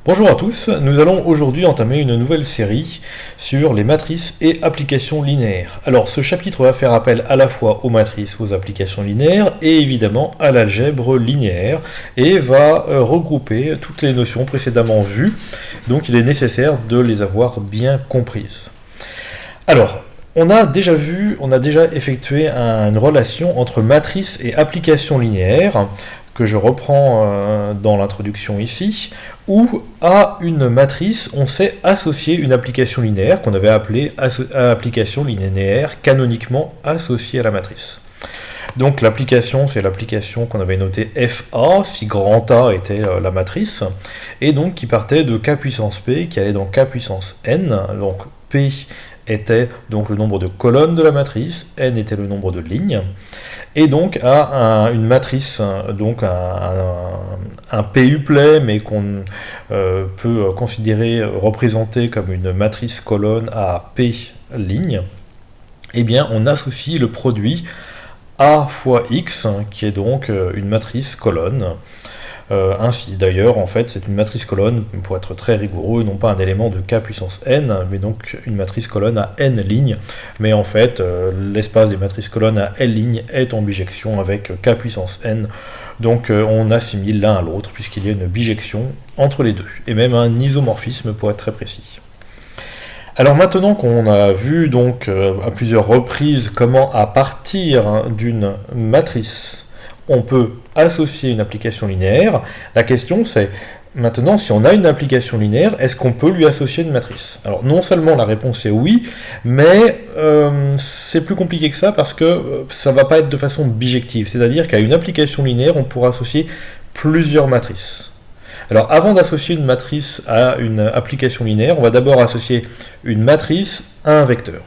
Bonjour à tous, nous allons aujourd'hui entamer une nouvelle série sur les matrices et applications linéaires. Alors ce chapitre va faire appel à la fois aux matrices, aux applications linéaires et évidemment à l'algèbre linéaire et va regrouper toutes les notions précédemment vues, donc il est nécessaire de les avoir bien comprises. Alors, on a déjà effectué une relation entre matrices et applications linéaires, que je reprends dans l'introduction ici, où à une matrice, on sait associer une application linéaire qu'on avait appelée application linéaire canoniquement associée à la matrice. Donc l'application, c'est l'application qu'on avait notée FA, si grand A était la matrice, et donc qui partait de K puissance P, qui allait dans K puissance N, donc P était donc le nombre de colonnes de la matrice, N était le nombre de lignes, et donc à une matrice, donc un PU-play, mais qu'on peut considérer représenter comme une matrice colonne à P lignes, eh bien on associe le produit A fois X, qui est donc une matrice colonne. Ainsi, d'ailleurs, en fait, c'est une matrice colonne, pour être très rigoureux, non pas un élément de K puissance N, mais donc une matrice colonne à N lignes, mais en fait, l'espace des matrices colonnes à L lignes est en bijection avec K puissance N, donc on assimile l'un à l'autre, puisqu'il y a une bijection entre les deux, et même un isomorphisme pour être très précis. Alors maintenant qu'on a vu donc à plusieurs reprises comment à partir d'une matrice on peut associer une application linéaire, la question c'est, maintenant si on a une application linéaire, est-ce qu'on peut lui associer une matrice? Alors non seulement la réponse est oui, mais c'est plus compliqué que ça parce que ça ne va pas être de façon bijective, c'est-à-dire qu'à une application linéaire, on pourra associer plusieurs matrices. Alors avant d'associer une matrice à une application linéaire, on va d'abord associer une matrice à un vecteur.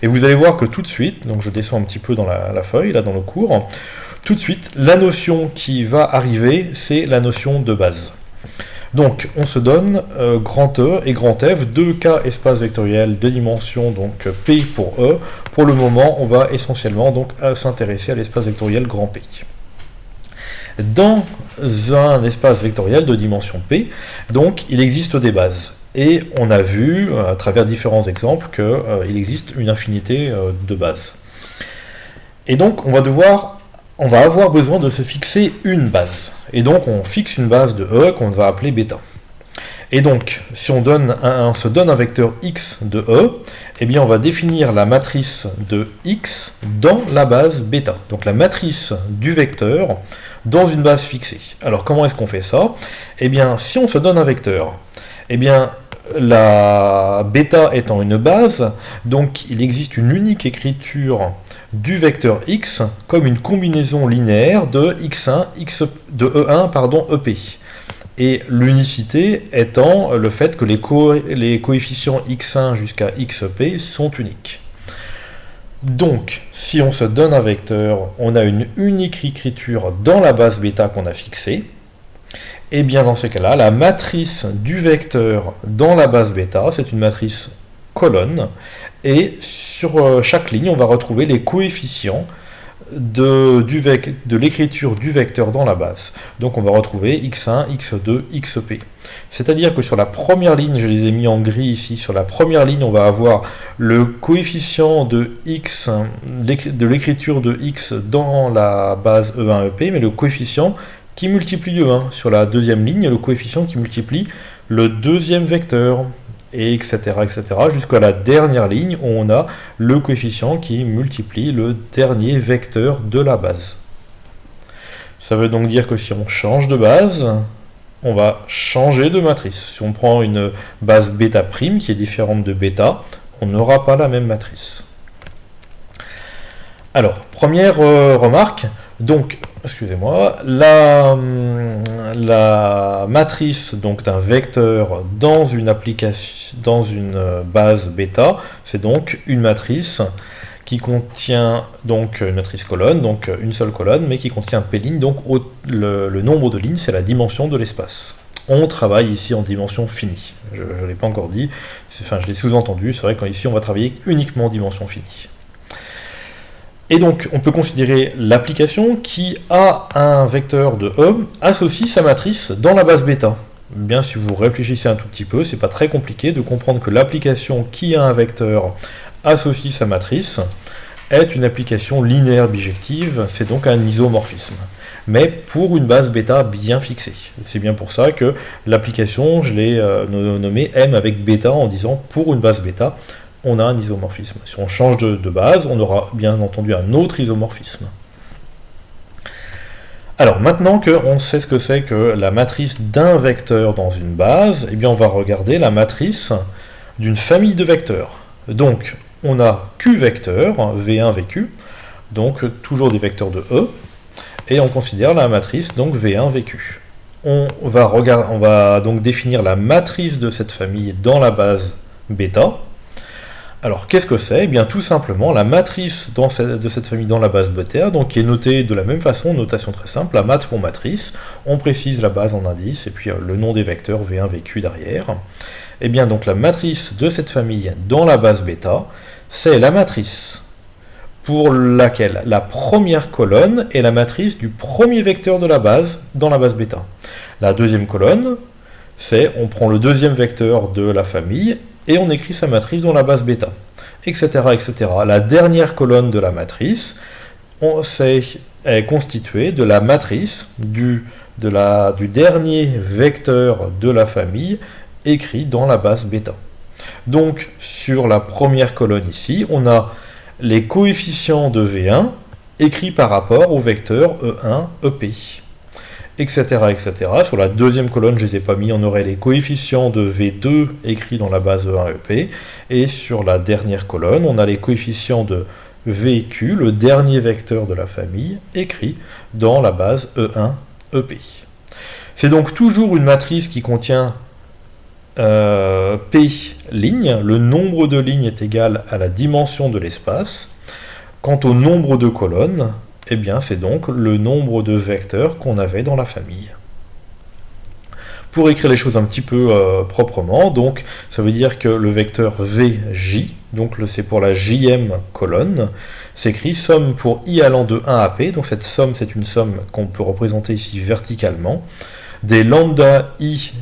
Et vous allez voir que tout de suite, donc je descends un petit peu dans la feuille, là dans le cours, tout de suite, la notion qui va arriver, c'est la notion de base. Donc, on se donne grand E et grand F, 2K espace vectoriel de dimension, donc P pour E. Pour le moment, on va essentiellement donc s'intéresser à l'espace vectoriel grand P. Dans un espace vectoriel de dimension P, donc, il existe des bases. Et on a vu, à travers différents exemples, qu'il existe une infinité de bases. Et donc, on va avoir besoin de se fixer une base. Et donc, on fixe une base de E qu'on va appeler bêta. Et donc, si on se donne un vecteur x de E, eh bien, on va définir la matrice de x dans la base bêta. Donc, la matrice du vecteur dans une base fixée. Alors, comment est-ce qu'on fait ça? Eh bien, si on se donne un vecteur, eh bien, la bêta étant une base, donc il existe une unique écriture du vecteur x comme une combinaison linéaire de x1, de E1, EP. Et l'unicité étant le fait que les coefficients x1 jusqu'à xp sont uniques. Donc, si on se donne un vecteur, on a une unique écriture dans la base bêta qu'on a fixée. Et bien dans ces cas-là, la matrice du vecteur dans la base bêta, c'est une matrice colonne, et sur chaque ligne, on va retrouver les coefficients de l'écriture du vecteur dans la base. Donc on va retrouver x1, x2, xp. C'est-à-dire que sur la première ligne, je les ai mis en gris ici, sur la première ligne, on va avoir le coefficient de x, de l'écriture de x dans la base E1, EP, mais le coefficient qui multiplie E1. Sur la deuxième ligne, le coefficient qui multiplie le deuxième vecteur, et etc., jusqu'à la dernière ligne où on a le coefficient qui multiplie le dernier vecteur de la base. Ça veut donc dire que si on change de base, on va changer de matrice. Si on prend une base bêta prime qui est différente de bêta, on n'aura pas la même matrice. Alors, première remarque, donc, excusez-moi, la matrice donc d'un vecteur dans une base bêta, c'est donc une matrice qui contient donc une matrice colonne, donc une seule colonne, mais qui contient P lignes, donc le nombre de lignes, c'est la dimension de l'espace. On travaille ici en dimension finie. Je ne l'ai pas encore dit, je l'ai sous-entendu, c'est vrai qu'ici on va travailler uniquement en dimension finie. Et donc, on peut considérer l'application qui a un vecteur de E, associe sa matrice dans la base bêta. bien si vous réfléchissez un tout petit peu, c'est pas très compliqué de comprendre que l'application qui a un vecteur associe sa matrice est une application linéaire bijective, c'est donc un isomorphisme, mais pour une base bêta bien fixée. C'est bien pour ça que l'application, je l'ai nommée M avec bêta en disant pour une base bêta, on a un isomorphisme. Si on change de base, on aura bien entendu un autre isomorphisme. Alors maintenant qu'on sait ce que c'est que la matrice d'un vecteur dans une base, eh bien on va regarder la matrice d'une famille de vecteurs. Donc on a Q vecteurs, V1, VQ, donc toujours des vecteurs de E, et on considère la matrice donc V1, VQ. On va donc définir la matrice de cette famille dans la base bêta. Alors, qu'est-ce que c'est? Eh bien, tout simplement, la matrice de cette famille dans la base bêta, donc qui est notée de la même façon, notation très simple, la mat pour matrice, on précise la base en indice, et puis le nom des vecteurs V1, VQ derrière. Eh bien, donc la matrice de cette famille dans la base bêta, c'est la matrice pour laquelle la première colonne est la matrice du premier vecteur de la base dans la base bêta. La deuxième colonne, c'est on prend le deuxième vecteur de la famille, et on écrit sa matrice dans la base bêta, etc., etc. La dernière colonne de la matrice est constituée de la matrice du dernier vecteur de la famille écrit dans la base bêta. Donc, sur la première colonne ici, on a les coefficients de V1 écrits par rapport au vecteur E1, EP. Etc., etc. Sur la deuxième colonne, je ne les ai pas mis, on aurait les coefficients de V2 écrits dans la base E1EP, et sur la dernière colonne, on a les coefficients de VQ, le dernier vecteur de la famille, écrit dans la base E1EP. C'est donc toujours une matrice qui contient P lignes, le nombre de lignes est égal à la dimension de l'espace. Quant au nombre de colonnes, eh bien, c'est donc le nombre de vecteurs qu'on avait dans la famille. Pour écrire les choses un petit peu proprement, donc, ça veut dire que le vecteur VJ, donc c'est pour la jème colonne, s'écrit somme pour i allant de 1 à p, donc cette somme, c'est une somme qu'on peut représenter ici verticalement, des lambda ij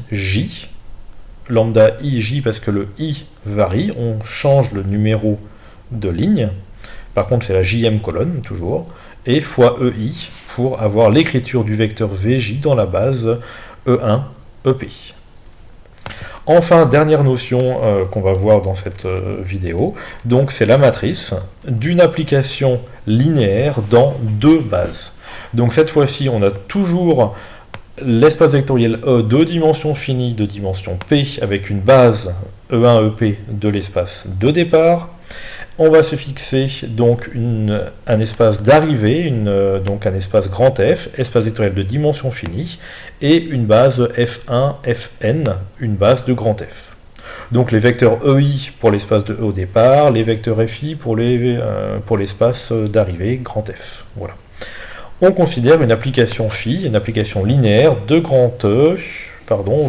parce que le i varie, on change le numéro de ligne, par contre c'est la jème colonne, toujours, et fois EI pour avoir l'écriture du vecteur VJ dans la base E1, EP. Enfin, dernière notion qu'on va voir dans cette vidéo, donc c'est la matrice d'une application linéaire dans deux bases. Donc cette fois-ci, on a toujours l'espace vectoriel E de dimension finie, de dimension P, avec une base E1, EP de l'espace de départ. On va se fixer donc un espace d'arrivée, donc un espace grand F, espace vectoriel de dimension finie, et une base F1, Fn, une base de grand F. Donc les vecteurs EI pour l'espace de E au départ, les vecteurs FI pour l'espace d'arrivée grand F. Voilà. On considère une application phi, une application linéaire de grand E,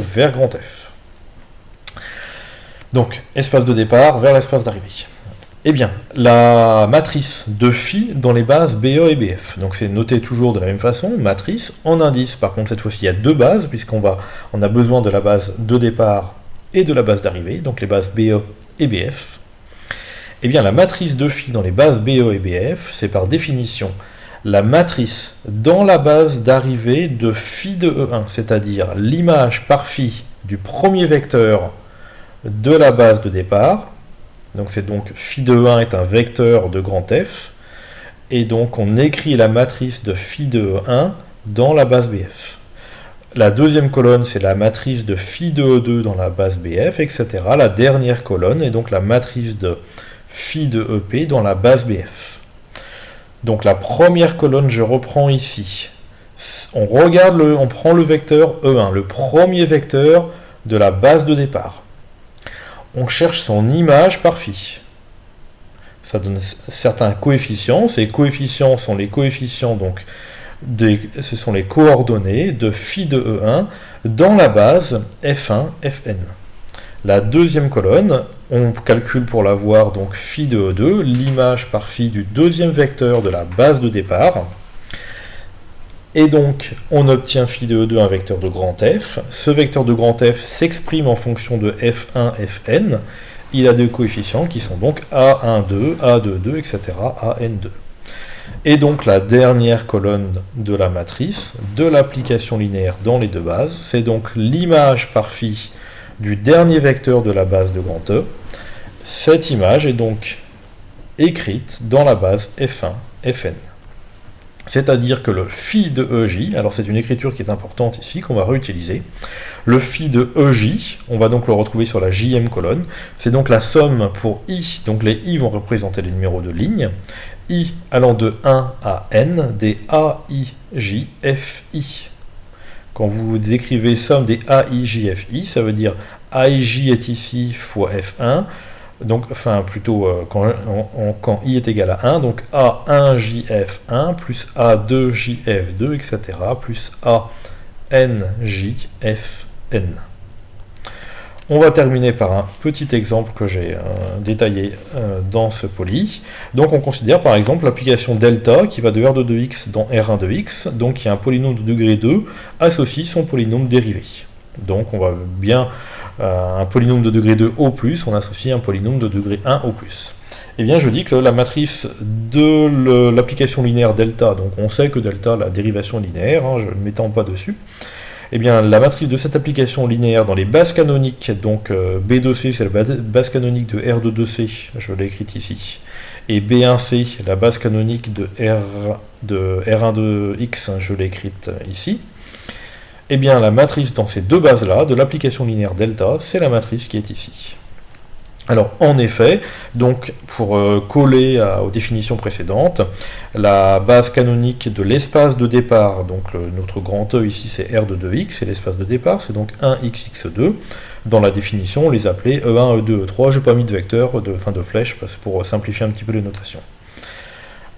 vers grand F. Donc, espace de départ vers l'espace d'arrivée. Eh bien, la matrice de phi dans les bases BE et BF. Donc c'est noté toujours de la même façon, matrice en indice. Par contre, cette fois-ci, il y a deux bases, puisqu'on a besoin de la base de départ et de la base d'arrivée, donc les bases BE et BF. Eh bien, la matrice de phi dans les bases BE et BF, c'est par définition la matrice dans la base d'arrivée de phi de E1, c'est-à-dire l'image par phi du premier vecteur de la base de départ. Donc c'est donc phi de E1 est un vecteur de grand F, et donc on écrit la matrice de phi de E1 dans la base BF. La deuxième colonne, c'est la matrice de phi de E2 dans la base BF, etc. La dernière colonne est donc la matrice de phi de EP dans la base BF. Donc la première colonne, je reprends ici. On prend le vecteur E1, le premier vecteur de la base de départ. On cherche son image par phi. Ça donne certains coefficients. Ces coefficients sont les coefficients, donc ce sont les coordonnées de phi de E1 dans la base F1, Fn. La deuxième colonne, on calcule pour l'avoir donc phi de E2, l'image par phi du deuxième vecteur de la base de départ. Et donc, on obtient phi de E2 un vecteur de grand F. Ce vecteur de grand F s'exprime en fonction de F1, Fn. Il a deux coefficients qui sont donc A12, A22, etc., AN2. Et donc, la dernière colonne de la matrice de l'application linéaire dans les deux bases, c'est donc l'image par phi du dernier vecteur de la base de grand E. Cette image est donc écrite dans la base F1, Fn. C'est-à-dire que le phi de EJ, alors c'est une écriture qui est importante ici, qu'on va réutiliser, le phi de EJ, on va donc le retrouver sur la jème colonne, c'est donc la somme pour I, donc les I vont représenter les numéros de ligne, I allant de 1 à N, des A, I, J, F, I. Quand vous écrivez somme des A, I, J, F, I, ça veut dire AIJ est ici fois F1, donc, enfin plutôt quand I est égal à 1, donc A1JF1 plus A2JF2, etc., plus ANJFN. On va terminer par un petit exemple que j'ai détaillé dans ce poly. Donc on considère par exemple l'application delta qui va de R de 2x dans R1 de x, donc qui a un polynôme de degré 2, associe son polynôme dérivé. Donc on va bien un polynôme de degré 2 au plus, on associe un polynôme de degré 1 au plus. Eh bien je dis que la matrice de l'application linéaire delta, donc on sait que delta, la dérivation linéaire, je ne m'étends pas dessus, eh bien la matrice de cette application linéaire dans les bases canoniques, donc B2C c'est la base canonique de R de 2C, je l'ai écrite ici, et B1C, la base canonique de R1 de X, je l'ai écrite ici. Eh bien, la matrice dans ces deux bases-là, de l'application linéaire delta, c'est la matrice qui est ici. Alors, en effet, donc, pour coller aux définitions précédentes, la base canonique de l'espace de départ, donc notre grand E ici c'est R de 2x, et l'espace de départ c'est donc 1x, x2. Dans la définition, on les appelait E1, E2, E3, je n'ai pas mis de vecteur, de flèche, pour simplifier un petit peu les notations.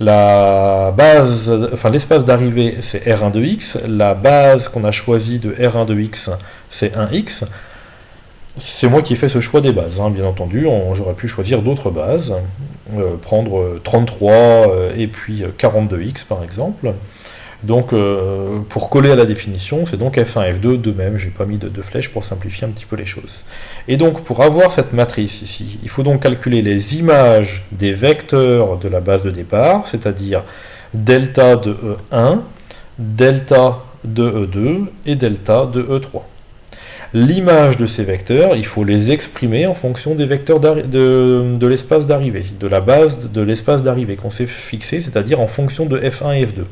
La base, enfin l'espace d'arrivée c'est R1 de x, la base qu'on a choisie de R1 de x c'est 1x. C'est moi qui ai fait ce choix des bases, bien entendu, j'aurais pu choisir d'autres bases, prendre 33 et puis 42x par exemple. Donc pour coller à la définition, c'est donc F1, F2, de même, j'ai pas mis de flèche pour simplifier un petit peu les choses. Et donc pour avoir cette matrice ici, il faut donc calculer les images des vecteurs de la base de départ, c'est-à-dire delta de E1, delta de E2 et delta de E3. L'image de ces vecteurs, il faut les exprimer en fonction des vecteurs de l'espace d'arrivée, de la base de l'espace d'arrivée qu'on s'est fixé, c'est-à-dire en fonction de F1 et F2.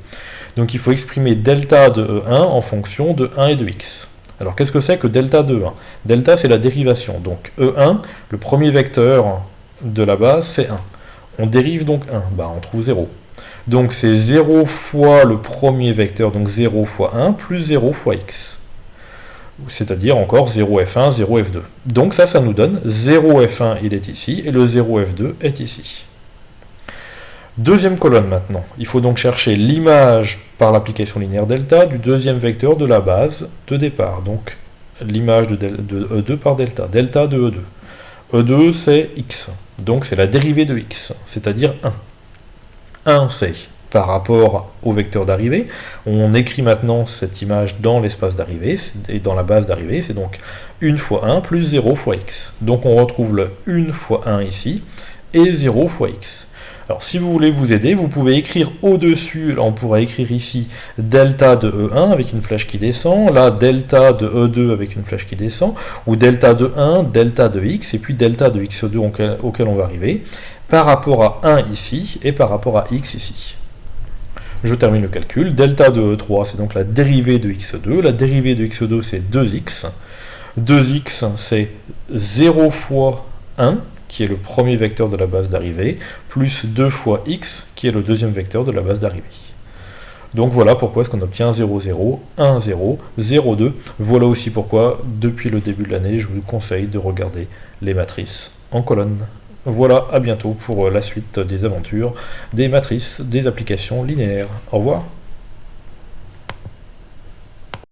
Donc il faut exprimer delta de E1 en fonction de 1 et de x. Alors qu'est-ce que c'est que delta de E1 ? Delta c'est la dérivation, donc E1, le premier vecteur de la base c'est 1. On dérive donc 1, on trouve 0. Donc c'est 0 fois le premier vecteur, donc 0 fois 1, plus 0 fois x. C'est-à-dire encore 0f1, 0f2. Donc ça nous donne 0f1, il est ici, et le 0f2 est ici. Deuxième colonne maintenant. Il faut donc chercher l'image par l'application linéaire delta du deuxième vecteur de la base de départ. Donc l'image de E2 par delta. Delta de E2. E2 c'est x. Donc c'est la dérivée de x, c'est-à-dire 1. 1 c'est par rapport au vecteur d'arrivée. On écrit maintenant cette image dans l'espace d'arrivée, et dans la base d'arrivée, c'est donc 1 fois 1 plus 0 fois x. Donc on retrouve le 1 fois 1 ici, et 0 fois x. Alors si vous voulez vous aider, vous pouvez écrire au-dessus, là on pourrait écrire ici delta de E1 avec une flèche qui descend, là delta de E2 avec une flèche qui descend, ou delta de 1, delta de x, et puis delta de x2 auquel on va arriver, par rapport à 1 ici, et par rapport à x ici. Je termine le calcul. Delta de E3, c'est donc la dérivée de x2. La dérivée de x2, c'est 2x. 2x, c'est 0 fois 1, qui est le premier vecteur de la base d'arrivée, plus 2 fois x, qui est le deuxième vecteur de la base d'arrivée. Donc voilà pourquoi est-ce qu'on obtient 0, 0, 1, 0, 0, 2. Voilà aussi pourquoi, depuis le début de l'année, je vous conseille de regarder les matrices en colonne. Voilà, à bientôt pour la suite des aventures des matrices des applications linéaires. Au revoir.